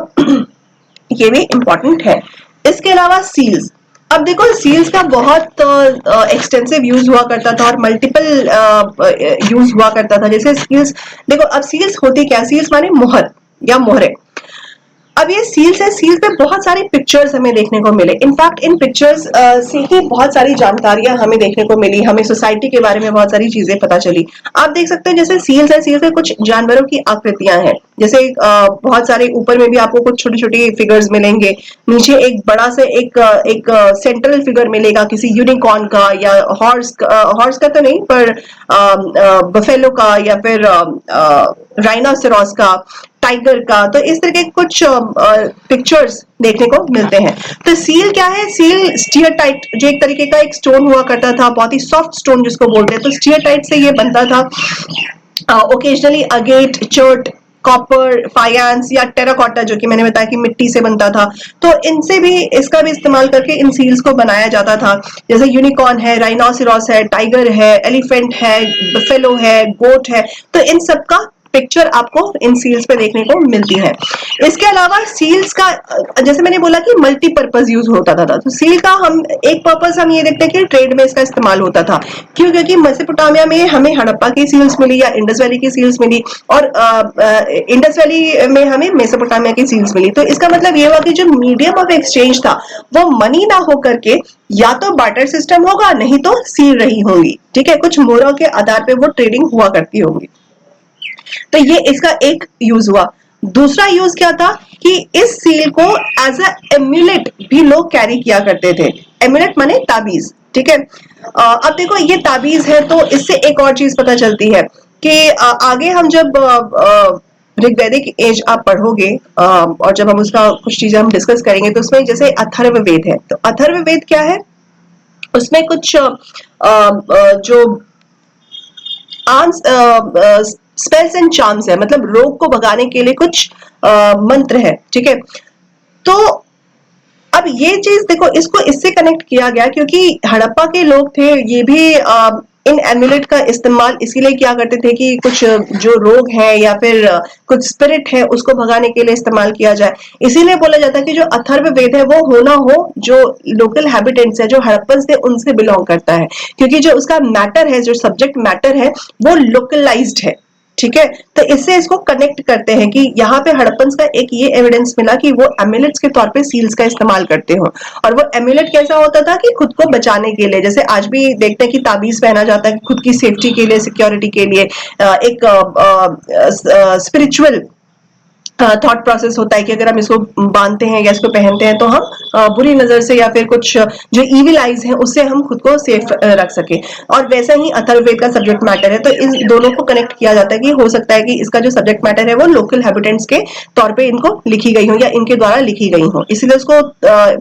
ये भी इम्पोर्टेंट है। इसके अलावा सील्स, अब देखो सील्स का बहुत एक्सटेंसिव यूज हुआ करता था और मल्टीपल यूज हुआ करता था। जैसे सील्स, देखो अब सील्स होती क्या, सील्स माने मोहर या मोहरे। अब ये सील्स है, सील पे बहुत सारी पिक्चर्स हमें देखने को मिले। इनफैक्ट इन पिक्चर्स से ही बहुत सारी जानकारियां हमें देखने को मिली, हमें सोसाइटी के बारे में बहुत सारी चीजें पता चली। आप देख सकते हैं जैसे सील्स है, सील्स में कुछ जानवरों की आकृतियां हैं, जैसे बहुत सारे ऊपर में भी आपको कुछ छोटी छोटी फिगर्स मिलेंगे, नीचे एक बड़ा से एक सेंट्रल फिगर मिलेगा किसी यूनिकॉर्न का या हॉर्स का तो नहीं पर बफेलो का या फिर राइनासोरस का, टाइगर का। तो इस तरह के कुछ पिक्चर्स देखने को मिलते हैं। तो सील क्या है, सील स्टीयरटाइट जो एक तरीके का एक स्टोन हुआ करता था, बहुत ही सॉफ्ट स्टोन जिसको बोलते हैं, तो स्टीयरटाइट से ये बनता था। ओकेजनली अगेट, चर्ट, कॉपर, फायांस या टेराकोटा जो कि मैंने बताया कि मिट्टी से बनता था, तो इनसे भी इसका भी इस्तेमाल करके इन सील्स को बनाया जाता था। जैसे यूनिकॉर्न है, राइनोसेरॉस है, टाइगर है, एलिफेंट है, बफेलो है, गोट है, तो इन सब का पिक्चर आपको इन सील्स पे देखने को मिलती है। इसके अलावा सील्स का जैसे मैंने बोला कि मल्टीपर्पज यूज होता था, तो सील का हम एक पर्पज हम ये देखते हैं कि ट्रेड में इसका इस्तेमाल होता था। क्यों, क्योंकि मेसोपोटामिया में हमें हड़प्पा की सील्स मिली या इंडस वैली की सील्स मिली, और इंडस वैली में हमें मेसोपोटामिया की सील्स मिली। तो इसका मतलब ये हुआ कि जो मीडियम ऑफ एक्सचेंज था वो मनी ना होकर के या तो बार्टर सिस्टम होगा, नहीं तो सील रही होंगी। ठीक है, कुछ मोहरों के आधार पे वो ट्रेडिंग हुआ करती होगी। तो ये इसका एक यूज हुआ। दूसरा यूज क्या था कि इस सील को एज अ एम्यूलेट भी लोग कैरी किया करते थे। एम्यूलेट माने ताबीज। ठीक है, अब देखो ये ताबीज है, तो इससे एक और चीज पता चलती है कि आगे हम जब ऋग्वैदिक एज आप पढ़ोगे और जब हम उसका कुछ चीजें हम डिस्कस करेंगे, तो उसमें जैसे अथर्ववेद है, तो अथर्ववेद क्या है, उसमें कुछ जो स्पेल्स एंड चार्म्स है, मतलब रोग को भगाने के लिए कुछ मंत्र है। ठीक है, तो अब ये चीज देखो, इसको इससे कनेक्ट किया गया क्योंकि हड़प्पा के लोग थे, ये भी इन एम्यूलेट का इस्तेमाल इसीलिए किया करते थे कि कुछ जो रोग है या फिर कुछ स्पिरिट है उसको भगाने के लिए इस्तेमाल किया जाए। इसीलिए बोला जाता है कि जो अथर्ववेद है वो होना हो जो लोकल हैबिटेंट्स है, जो हड़प्पन थे उनसे बिलोंग करता है, क्योंकि जो उसका मैटर है, जो सब्जेक्ट मैटर है वो लोकलाइज्ड है। ठीक है, तो इससे इसको कनेक्ट करते हैं कि यहाँ पे हड़प्पन्स का एक ये एविडेंस मिला कि वो एम्यूलेट्स के तौर पे सील्स का इस्तेमाल करते हो। और वो एम्यूलेट कैसा होता था कि खुद को बचाने के लिए, जैसे आज भी देखते हैं कि ताबीज पहना जाता है खुद की सेफ्टी के लिए, सिक्योरिटी के लिए, एक स्पिरिचुअल थॉट प्रोसेस होता है कि अगर हम इसको बांधते हैं या इसको पहनते हैं तो हम बुरी नजर से या फिर कुछ जो इविल आइज है उससे हम खुद को सेफ रख सके। और वैसा ही अथर्ववेद का सब्जेक्ट मैटर है, तो इन दोनों को कनेक्ट किया जाता है कि हो सकता है कि इसका जो सब्जेक्ट मैटर है वो लोकल हैबिटेंट्स के तौर पे इनको लिखी गई हो या इनके द्वारा लिखी गई हो, इसीलिए उसको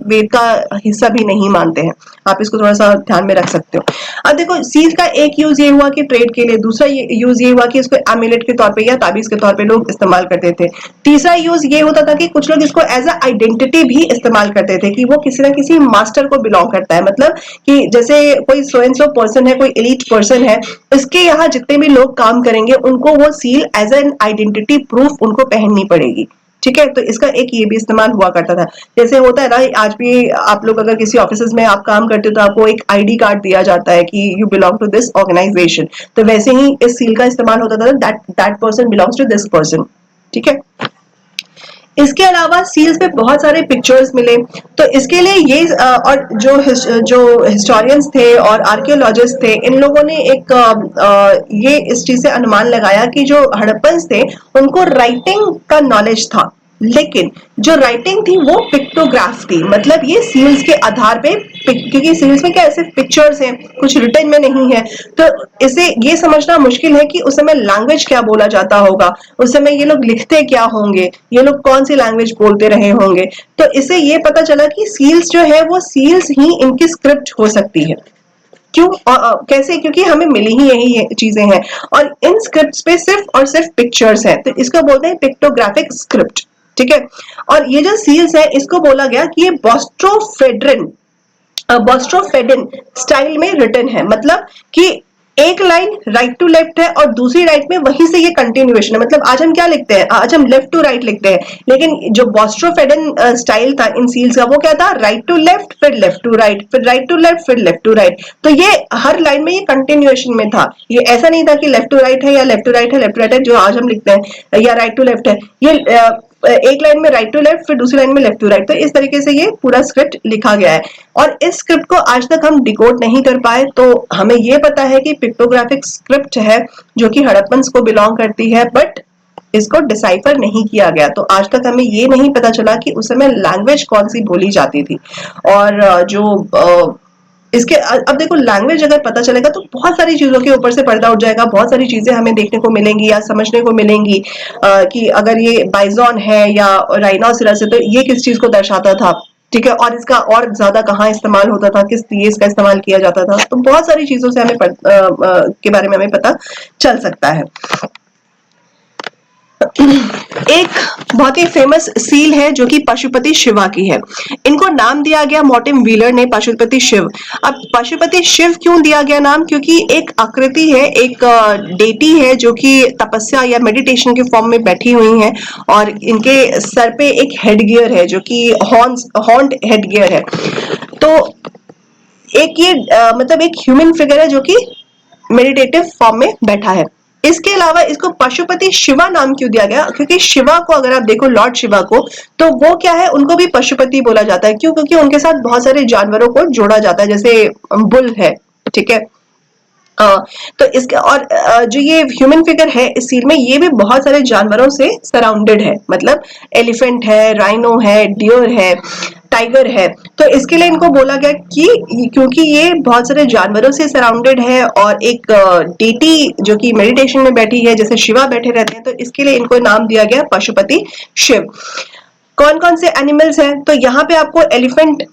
वेद का हिस्सा भी नहीं मानते हैं। आप इसको थोड़ा सा ध्यान में रख सकते हो। अब देखो सील का एक यूज ये हुआ कि ट्रेड के लिए, दूसरा यूज ये हुआ कि इसको एमुलेट के तौर पे या ताबीज के तौर पे लोग इस्तेमाल करते थे। तीसरा यूज ये होता था कि कुछ लोग इसको एज अ आइडेंटिटी भी इस्तेमाल करते थे कि वो किसी ना किसी मास्टर को बिलोंग करता है, मतलब कि जैसे कोई सो एंड सो पर्सन है, कोई एलीट पर्सन है, इसके यहाँ जितने भी लोग काम करेंगे उनको वो seal as an identity proof उनको पहननी पड़ेगी। ठीक है, तो इसका एक ये भी इस्तेमाल हुआ करता था। जैसे होता है ना, आज भी आप लोग अगर किसी ऑफिस में आप काम करते हो तो आपको एक आईडी कार्ड दिया जाता है कि you belong to this organisation, तो वैसे ही इस सील का इस्तेमाल होता था, that person belongs to this person. ठीक है, इसके अलावा सील्स में बहुत सारे पिक्चर्स मिले, तो इसके लिए ये और जो हिस्टोरियंस थे और आर्कियोलॉजिस्ट थे, इन लोगों ने एक ये इस चीज से अनुमान लगाया कि जो हड़प्पन्स थे उनको राइटिंग का नॉलेज था, लेकिन जो राइटिंग थी वो पिक्टोग्राफ थी, मतलब ये सील्स के आधार पे, क्योंकि सील्स में क्या ऐसे पिक्चर्स हैं, कुछ रिटन में नहीं है, तो इसे ये समझना मुश्किल है कि उस समय लैंग्वेज क्या बोला जाता होगा, उस समय ये लोग लिखते क्या होंगे, ये लोग कौन सी लैंग्वेज बोलते रहे होंगे। तो इससे ये पता चला कि सील्स जो है वो सील्स ही इनकी स्क्रिप्ट हो सकती है। क्यों कैसे? क्योंकि हमें मिली ही यही चीजें हैं और इन स्क्रिप्ट्स पे सिर्फ और सिर्फ पिक्चर्स हैं, तो इसको बोलते हैं पिक्टोग्राफिक स्क्रिप्ट। ठीक है, और ये जो सील्स है इसको बोला गया कि ये बॉस्ट्रोफेडिन स्टाइल में रिटन है, मतलब कि एक लाइन राइट टू लेफ्ट है और दूसरी राइट में वहीं से ये कंटिन्यूएशन है, मतलब आज हम क्या लिखते हैं, आज हम लेफ्ट टू राइट लिखते हैं, लेकिन जो बॉस्ट्रोफेडिन स्टाइल था इन सील्स का वो क्या था, राइट टू लेफ्ट फिर लेफ्ट टू राइट फिर राइट टू लेफ्ट फिर लेफ्ट टू राइट, तो ये हर लाइन में ये कंटिन्यूएशन में था, ये ऐसा नहीं था कि लेफ्ट टू राइट है या लेफ्ट टू राइट है, लेफ्ट टू राइट है जो आज हम लिखते हैं, या राइट टू लेफ्ट है, ये एक लाइन में राइट टू लेफ्ट फिर दूसरी लाइन में लेफ्ट टू राइट, तो इस तरीके से ये पूरा स्क्रिप्ट लिखा गया है। और इस स्क्रिप्ट को आज तक हम डिकोड नहीं कर पाए, तो हमें ये पता है कि पिक्टोग्राफिक स्क्रिप्ट है जो कि हड़प्पन्स को बिलोंग करती है, बट इसको डिसाइफर नहीं किया गया, तो आज तक हमें ये नहीं पता चला कि उस समय लैंग्वेज कौन सी बोली जाती थी। और इसके अब देखो, लैंग्वेज अगर पता चलेगा तो बहुत सारी चीजों के ऊपर से पर्दा उठ जाएगा, बहुत सारी चीजें हमें देखने को मिलेंगी या समझने को मिलेंगी कि अगर ये बाइजॉन है या राइनोसेरस है तो ये किस चीज को दर्शाता था। ठीक है, और इसका और ज्यादा कहाँ इस्तेमाल होता था, किस लिए इसका इस्तेमाल किया जाता था, तो बहुत सारी चीजों से हमें के बारे में हमें पता चल सकता है। एक बहुत ही फेमस सील है जो कि पशुपति शिवा की है, इनको नाम दिया गया मॉर्टिम व्हीलर ने पशुपति शिव। अब पशुपति शिव क्यों दिया गया नाम, क्योंकि एक आकृति है, एक डेटी है जो कि तपस्या या मेडिटेशन के फॉर्म में बैठी हुई है और इनके सर पे एक हेडगियर है जो कि हॉर्न्ड हेडगियर है, तो एक ये मतलब एक ह्यूमन फिगर है जो कि मेडिटेटिव फॉर्म में बैठा है। इसके अलावा इसको पशुपति शिवा नाम क्यों दिया गया, क्योंकि शिवा को अगर आप देखो, लॉर्ड शिवा को, तो वो क्या है, उनको भी पशुपति बोला जाता है। क्यों? क्योंकि उनके साथ बहुत सारे जानवरों को जोड़ा जाता है, जैसे बुल है। ठीक है, तो इसके और जो ये ह्यूमन फिगर है इस सील में, ये भी बहुत सारे जानवरों से सराउंडेड है, मतलब एलिफेंट है, राइनो है, डियर है, टाइगर है, तो इसके लिए इनको बोला गया कि क्योंकि ये बहुत सारे जानवरों से सराउंडेड है और एक डेटी जो कि मेडिटेशन में बैठी है, जैसे शिवा बैठे रहते हैं, तो इसके लिए इनको नाम दिया गया पशुपति शिव। कौन कौन से एनिमल्स हैं, तो यहाँ पे आपको एलिफेंट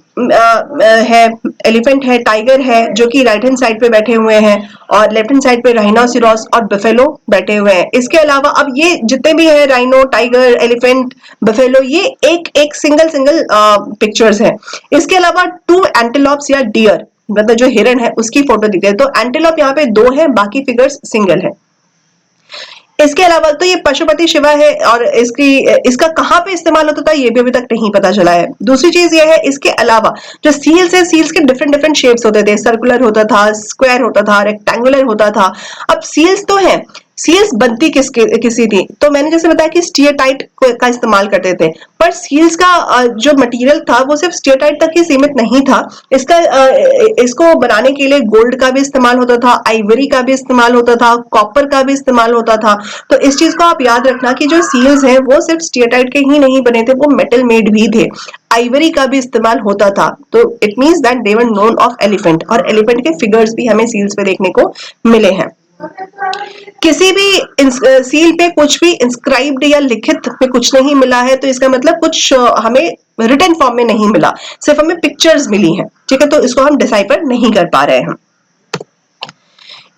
है, टाइगर है जो कि राइट हैंड साइड पे बैठे हुए हैं, और लेफ्ट हैंड साइड पे राइनोसिरोस और बफेलो बैठे हुए हैं। इसके अलावा अब ये जितने भी है, राइनो, टाइगर, एलिफेंट, बफेलो, ये एक एक सिंगल पिक्चर्स है। इसके अलावा 2 एंटेलोप्स या डियर, मतलब जो हिरण है उसकी फोटो दिखती है, तो एंटेलोप यहाँ पे 2 है, बाकी फिगर्स सिंगल है। इसके अलावा तो ये पशुपति शिवा है और इसका कहाँ पे इस्तेमाल होता था ये भी अभी तक नहीं पता चला है। दूसरी चीज ये है, इसके अलावा जो सील्स है, सील्स के डिफरेंट शेप्स होते थे, सर्कुलर होता था, स्क्वायर होता था, रेक्टेंगुलर होता था। अब सील्स तो है, सील्स बनती किसी थी, तो मैंने जैसे बताया कि स्टीयरटाइट का इस्तेमाल करते थे, पर सील्स का जो मटेरियल था वो सिर्फ स्टीयरटाइट तक ही सीमित नहीं था। इसको बनाने के लिए गोल्ड का भी इस्तेमाल होता था, आइवरी का भी इस्तेमाल होता था, कॉपर का भी इस्तेमाल होता था। तो इस चीज को आप याद रखना कि जो सील्स हैं वो सिर्फ स्टीयरटाइट के ही नहीं बने थे, वो मेटल मेड भी थे। आइवरी का भी इस्तेमाल होता था। तो it means that they were known of elephant, और एलिफेंट के फिगर्स भी हमें सील्स पे देखने को मिले हैं। किसी भी सील पे कुछ भी इंस्क्राइब्ड या लिखित पे कुछ नहीं मिला है, तो इसका मतलब कुछ हमें रिटन फॉर्म में नहीं मिला, सिर्फ हमें पिक्चर्स मिली हैं, ठीक है, तो इसको हम डिसाइफर नहीं कर पा रहे हैं।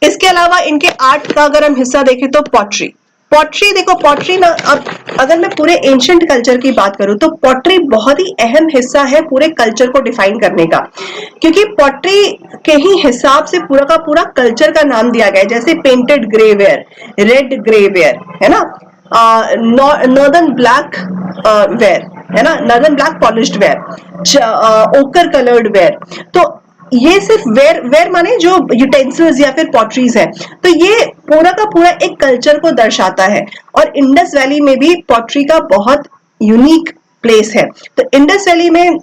इसके अलावा इनके आर्ट का अगर हम हिस्सा देखें तो पॉटरी, पॉटरी देखो, पॉटरी ना, अब अगर मैं पूरे एंशिएंट कल्चर की बात करूं तो पॉटरी बहुत ही अहम हिस्सा है पूरे कल्चर को डिफाइन करने का, क्योंकि पॉटरी के ही हिसाब से पूरा का पूरा कल्चर का नाम दिया गया है। जैसे पेंटेड ग्रेवेयर, रेड ग्रेवेयर, है ना, नॉर्दर्न ब्लैक वेयर, है ना, नॉर्दर्न ब्लैक पॉलिश्ड वेयर, ओकर कलर्ड वेयर। तो ये सिर्फ वेयर, वेयर माने जो यूटेंसिल्स या फिर पॉटरीज है, तो ये पूरा का पूरा एक कल्चर को दर्शाता है। और इंडस वैली में भी पॉटरी का बहुत यूनिक प्लेस है। तो इंडस वैली में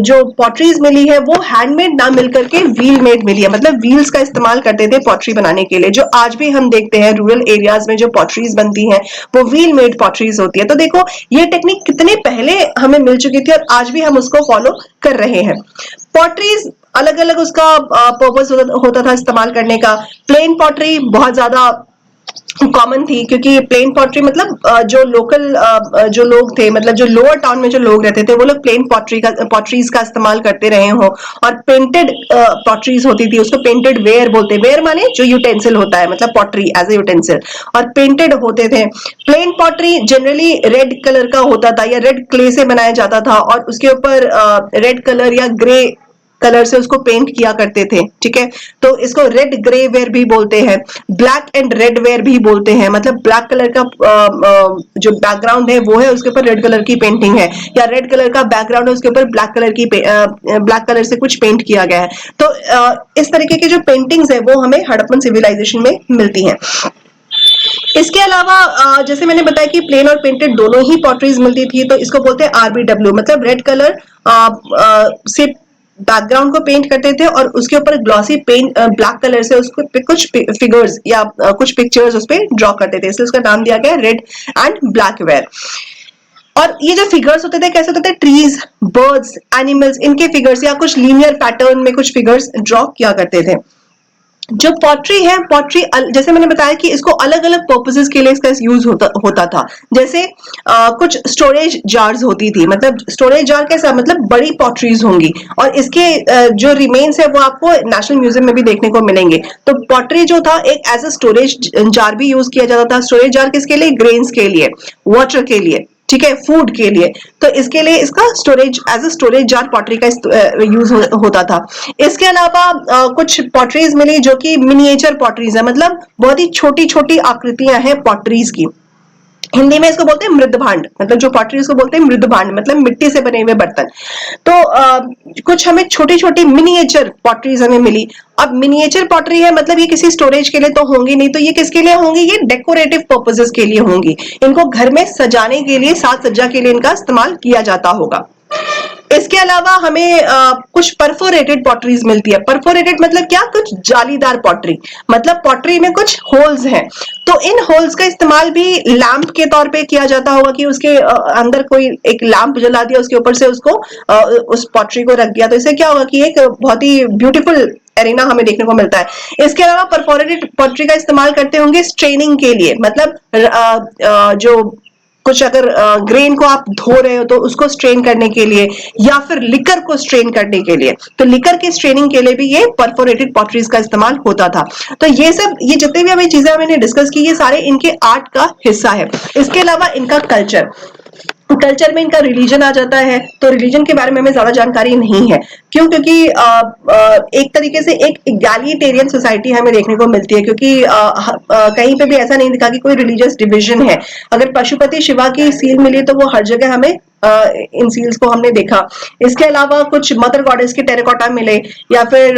जो पॉटरीज मिली है वो हैंडमेड ना मिलकर के व्हील मेड मिली है, मतलब व्हील्स का इस्तेमाल करते थे पॉटरी बनाने के लिए। जो आज भी हम देखते हैं रूरल एरियाज में जो पॉटरीज बनती हैं वो व्हील मेड पॉटरीज होती है। तो देखो ये टेक्निक कितने पहले हमें मिल चुकी थी और आज भी हम उसको फॉलो कर रहे हैं। पॉटरीज अलग अलग उसका पर्पस होता था इस्तेमाल करने का। प्लेन पॉटरी बहुत ज्यादा कॉमन थी, क्योंकि प्लेन पॉटरी मतलब जो लोकल जो लोग थे, मतलब जो लोअर टाउन में जो लोग रहते थे वो लोग प्लेन पॉटरीज का इस्तेमाल करते रहे हो। और पेंटेड पॉटरीज होती थी, उसको पेंटेड वेयर बोलते हैं। वेयर माने जो यूटेंसिल होता है, मतलब पॉटरी एज ए यूटेंसिल, और पेंटेड होते थे। Plain pottery generally red colour का होता था या रेड क्ले से बनाया जाता था, और उसके ऊपर रेड कलर या ग्रे कलर से उसको पेंट किया करते थे, ठीक है। तो इसको रेड ग्रे वेयर भी बोलते हैं, ब्लैक एंड रेड वेयर भी बोलते हैं। मतलब ब्लैक कलर का जो बैकग्राउंड है वो है, उसके ऊपर रेड कलर की पेंटिंग है, या रेड कलर का बैकग्राउंड है उसके ऊपर ब्लैक कलर से कुछ पेंट किया गया है। तो इस तरीके की जो पेंटिंग्स है वो हमें हड़प्पन सिविलाइजेशन में मिलती हैं। इसके अलावा जैसे मैंने बताया कि प्लेन और पेंटेड दोनों ही पॉटरीज मिलती थी, तो इसको बोलते हैं RBW, मतलब रेड कलर से बैकग्राउंड को पेंट करते थे और उसके ऊपर ग्लॉसी पेंट ब्लैक कलर से उसको कुछ फिगर्स या कुछ पिक्चर्स उस पर ड्रॉ करते थे, इसलिए उसका नाम दिया गया रेड एंड ब्लैक वेयर। और ये जो फिगर्स होते थे कैसे होते थे, ट्रीज, बर्ड्स, एनिमल्स, इनके फिगर्स या कुछ लीनियर पैटर्न में कुछ फिगर्स ड्रॉ किया करते थे। जो पॉटरी है, पॉटरी जैसे मैंने बताया कि इसको अलग अलग पर्पसेस के लिए इसका यूज होता था। जैसे कुछ स्टोरेज जार्स होती थी, मतलब स्टोरेज जार कैसा, मतलब बड़ी पॉटरीज होंगी, और इसके जो रिमेन्स है वो आपको नेशनल म्यूजियम में भी देखने को मिलेंगे। तो पॉटरी जो था एक एज अ स्टोरेज जार भी यूज किया जाता था। स्टोरेज जार किसके लिए, ग्रेन्स के लिए, वाटर के लिए, ठीक है, फूड के लिए। तो इसके लिए इसका storage as a storage jar pottery का यूज होता था। इसके अलावा कुछ पॉटरीज मिली जो कि मिनिएचर पॉटरीज है, मतलब बहुत ही छोटी छोटी आकृतियां हैं पॉटरीज की। हिंदी में इसको बोलते हैं मृद भांड, मतलब जो पॉटरी उसको बोलते हैं मृद भांड, मतलब मिट्टी से बने हुए बर्तन। तो कुछ हमें छोटी छोटी मिनिएचर पॉटरीज हमें मिली। अब मिनिएचर पॉटरी है, मतलब ये किसी स्टोरेज के लिए तो होंगी नहीं, तो ये किसके लिए होंगी, ये डेकोरेटिव पर्पसेस के लिए होंगी। इनको घर में सजाने के लिए, साज सज्जा के लिए इनका इस्तेमाल किया जाता होगा। इसके अलावा हमें कुछ परफोरेटेड पॉटरीज मिलती है। परफोरेटेड मतलब क्या, कुछ जालीदार पॉटरी, मतलब पॉटरी में कुछ होल्स हैं, तो इन होल्स का इस्तेमाल भी लैंप के तौर पे किया जाता होगा, कि उसके अंदर कोई एक लैंप जला दिया, उसके ऊपर से उसको उस पॉटरी को रख दिया, तो इससे क्या होगा कि एक बहुत ही ब्यूटीफुल एरिना हमें देखने को मिलता है। इसके अलावा परफोरेटेड पॉटरी का इस्तेमाल करते होंगे स्ट्रेनिंग के लिए, मतलब जो कुछ अगर ग्रेन को आप धो रहे हो तो उसको स्ट्रेन करने के लिए, या फिर लिकर को स्ट्रेन करने के लिए, तो लिकर की स्ट्रेनिंग के लिए भी ये परफोरेटेड पॉटरीज का इस्तेमाल होता था। तो ये सब, ये जितने भी हमें चीजें मैंने डिस्कस की, ये सारे इनके आर्ट का हिस्सा है। इसके अलावा इनका कल्चर में इनका रिलीजन आ जाता है। तो रिलीजन के बारे में हमें ज्यादा जानकारी नहीं है, क्यों, क्योंकि एक तरीके से एक इगैलिटेरियन सोसाइटी हमें देखने को मिलती है, क्योंकि कहीं पे भी ऐसा नहीं दिखा कि कोई रिलीजियस डिवीजन है। अगर पशुपति शिवा की सील मिली तो वो हर जगह हमें इन सील्स को हमने देखा। इसके अलावा कुछ मदर गॉडेस के टेराकोटा मिले, या फिर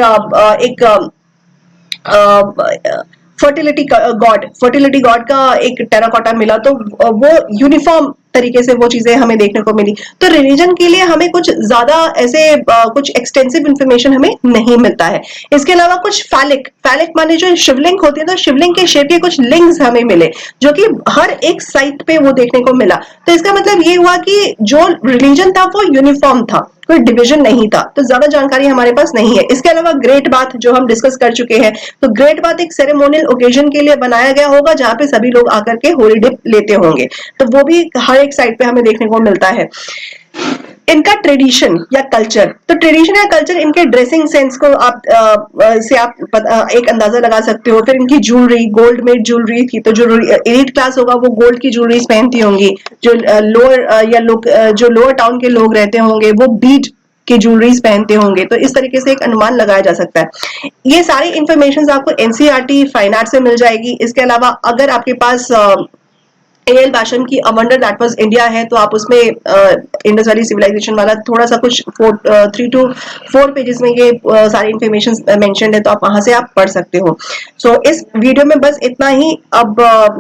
एक फर्टिलिटी गॉड का एक टेराकोटा मिला, तो वो यूनिफॉर्म तरीके से वो चीजें हमें देखने को मिली। तो रिलीजन के लिए हमें कुछ ज्यादा ऐसे कुछ एक्सटेंसिव इंफॉर्मेशन हमें नहीं मिलता है। इसके अलावा कुछ फैलिक फैलिक माने जो शिवलिंग होती है, तो शिवलिंग के शेप के कुछ लिंग्स हमें मिले जो कि हर एक साइट पे वो देखने को मिला। तो इसका मतलब ये हुआ कि जो रिलीजन था वो यूनिफॉर्म था, कोई डिवीजन नहीं था। तो ज्यादा जानकारी हमारे पास नहीं है। इसके अलावा ग्रेट बाथ जो हम डिस्कस कर चुके हैं, तो ग्रेट बाथ एक सेरेमोनियल ओकेजन के लिए बनाया गया होगा जहां पे सभी लोग आकर के होली डिप लेते होंगे। तो वो भी हर एक साइड पे हमें देखने को मिलता है। इनका ट्रेडिशन या कल्चर, तो ट्रेडिशन या कल्चर इनके ड्रेसिंग सेंस को आप से आप एक अंदाजा लगा सकते हो। फिर इनकी ज्वेलरी, गोल्ड मेड ज्वेलरी थी, तो जो एलिट क्लास होगा वो गोल्ड की ज्वेलरी पहनती होंगी। जो लोअर या लोग जो लोअर टाउन के लोग रहते होंगे वो बीड की ज्वेलरीज पहनते होंगे। तो इस तरीके से एक अनुमान लगाया जा सकता है। ये सारी इंफॉर्मेशन आपको एनसीईआरटी फाइन आर्ट से मिल जाएगी। इसके अलावा अगर आपके पास एएल बाशम की a wonder that was India है, तो आप उसमें इंडस वैली सिविलाइजेशन वाला थोड़ा सा कुछ 3 to 4 पेजेस में ये सारी इंफॉर्मेशन मेंशन्ड है, तो आप वहां से आप पढ़ सकते हो। सो इस वीडियो में बस इतना ही। अब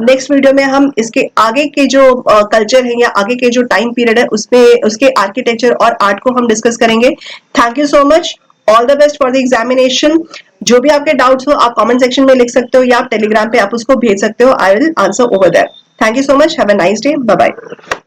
नेक्स्ट वीडियो में हम इसके आगे के जो कल्चर है या आगे के जो टाइम पीरियड है उसमें उसके आर्किटेक्चर और आर्ट को हम डिस्कस करेंगे। Thank you so much. All the best for the examination. जो भी आपके डाउट्स हो आप कमेंट सेक्शन में लिख सकते हो या आप टेलीग्राम पे आप उसको भेज सकते हो। I will answer over that. Thank you so much. Have a nice day. Bye bye.